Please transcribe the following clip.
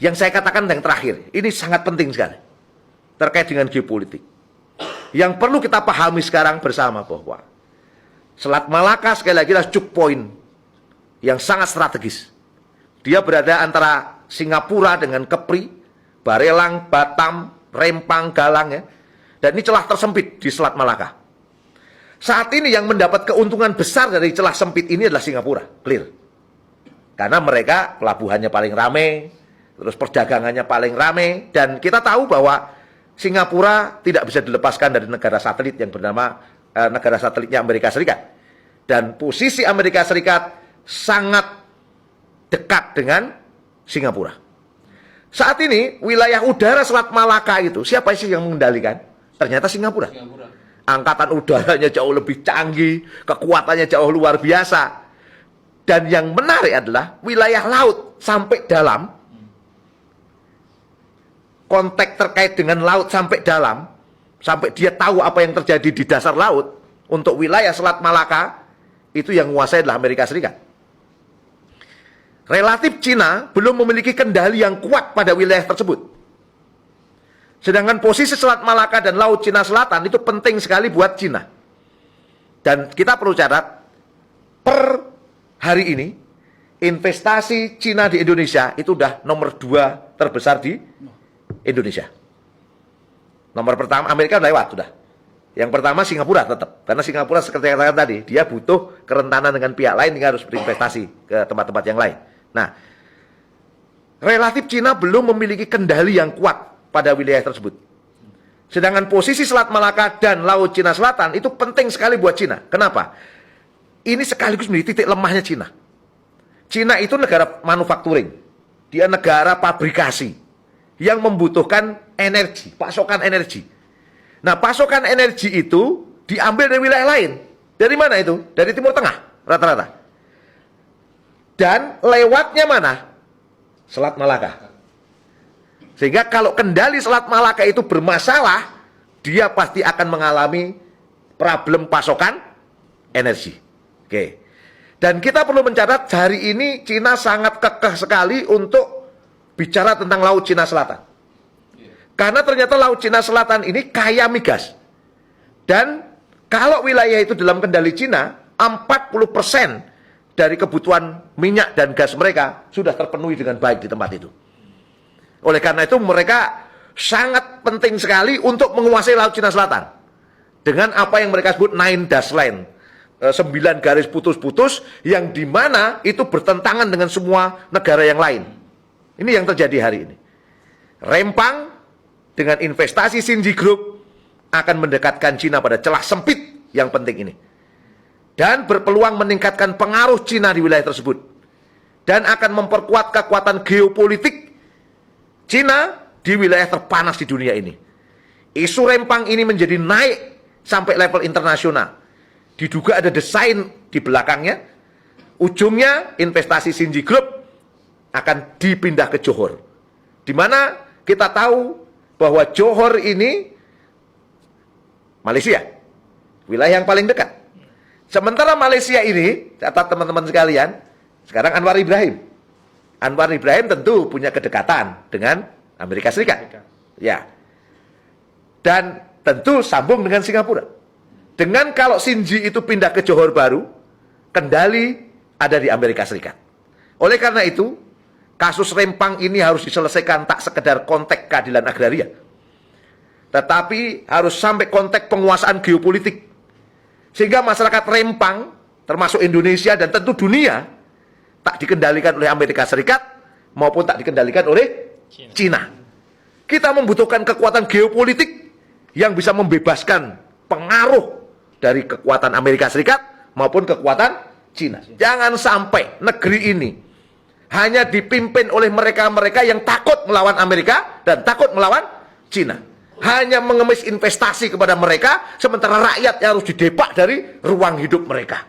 Yang saya katakan yang terakhir, ini sangat penting sekali terkait dengan geopolitik. Yang perlu kita pahami sekarang bersama bahwa Selat Malaka sekali lagi adalah choke point yang sangat strategis. Dia berada antara Singapura dengan Kepri, Barelang, Batam, Rempang, Galang ya. Dan ini celah tersempit di Selat Malaka. Saat ini yang mendapat keuntungan besar dari celah sempit ini adalah Singapura, clear. Karena mereka pelabuhannya paling ramai, terus perdagangannya paling ramai, dan kita tahu bahwa Singapura tidak bisa dilepaskan dari negara satelit yang bernama negara satelitnya Amerika Serikat. Dan posisi Amerika Serikat sangat dekat dengan Singapura. Saat ini wilayah udara Selat Malaka itu siapa sih yang mengendalikan? Ternyata Singapura. Angkatan udaranya jauh lebih canggih, kekuatannya jauh luar biasa. Dan yang menarik adalah wilayah laut sampai dalam, konteks terkait dengan laut sampai dalam, sampai dia tahu apa yang terjadi di dasar laut, untuk wilayah Selat Malaka, itu yang menguasai adalah Amerika Serikat. Relatif Cina belum memiliki kendali yang kuat pada wilayah tersebut. Sedangkan posisi Selat Malaka dan Laut Cina Selatan itu penting sekali buat Cina. Dan kita perlu catat, per hari ini, investasi Cina di Indonesia itu udah nomor 2 terbesar di Indonesia. Nomor pertama Amerika udah lewat, sudah. Yang pertama Singapura tetap. Karena Singapura seperti yang katakan tadi, dia butuh kerentanan dengan pihak lain, dia harus berinvestasi ke tempat-tempat yang lain. Nah, relatif Cina belum memiliki kendali yang kuat pada wilayah tersebut. Sedangkan posisi Selat Malaka dan Laut Cina Selatan itu penting sekali buat Cina. Kenapa? Ini sekaligus menjadi titik lemahnya Cina. Cina itu negara manufacturing. Dia negara pabrikasi yang membutuhkan energi, pasokan energi. Nah, pasokan energi itu diambil dari wilayah lain. Dari mana itu? Dari Timur Tengah, rata-rata. Dan lewatnya mana? Selat Malaka. Sehingga kalau kendali Selat Malaka itu bermasalah, dia pasti akan mengalami problem pasokan energi. Oke. Dan kita perlu mencatat hari ini Cina sangat kekeh sekali untuk bicara tentang Laut Cina Selatan. Karena ternyata Laut Cina Selatan ini kaya migas. Dan kalau wilayah itu dalam kendali Cina, 40% dari kebutuhan minyak dan gas mereka sudah terpenuhi dengan baik di tempat itu. Oleh karena itu mereka sangat penting sekali untuk menguasai Laut Cina Selatan. Dengan apa yang mereka sebut Nine Dash Line. 9 garis putus-putus yang dimana itu bertentangan dengan semua negara yang lain. Ini yang terjadi hari ini. Rempang dengan investasi Xinji Group akan mendekatkan Cina pada celah sempit yang penting ini. Dan berpeluang meningkatkan pengaruh Cina di wilayah tersebut. Dan akan memperkuat kekuatan geopolitik Cina di wilayah terpanas di dunia ini. Isu Rempang ini menjadi naik sampai level internasional. Diduga ada desain di belakangnya. Ujungnya investasi Xinji Group akan dipindah ke Johor. Di mana kita tahu bahwa Johor ini Malaysia, wilayah yang paling dekat. Sementara Malaysia ini, catat teman-teman sekalian, sekarang Anwar Ibrahim. Anwar Ibrahim tentu punya kedekatan dengan Amerika Serikat. Ya. Dan tentu sambung dengan Singapura. Dengan kalau Xinji itu pindah ke Johor Baru, kendali ada di Amerika Serikat. Oleh karena itu, kasus Rempang ini harus diselesaikan tak sekedar konteks keadilan agraria. Tetapi harus sampai konteks penguasaan geopolitik. Sehingga masyarakat Rempang, termasuk Indonesia dan tentu dunia, tak dikendalikan oleh Amerika Serikat maupun tak dikendalikan oleh Cina. Kita membutuhkan kekuatan geopolitik yang bisa membebaskan pengaruh dari kekuatan Amerika Serikat maupun kekuatan Cina. Jangan sampai negeri ini hanya dipimpin oleh mereka-mereka yang takut melawan Amerika dan takut melawan Cina. Hanya mengemis investasi kepada mereka, sementara rakyat yang harus didepak dari ruang hidup mereka.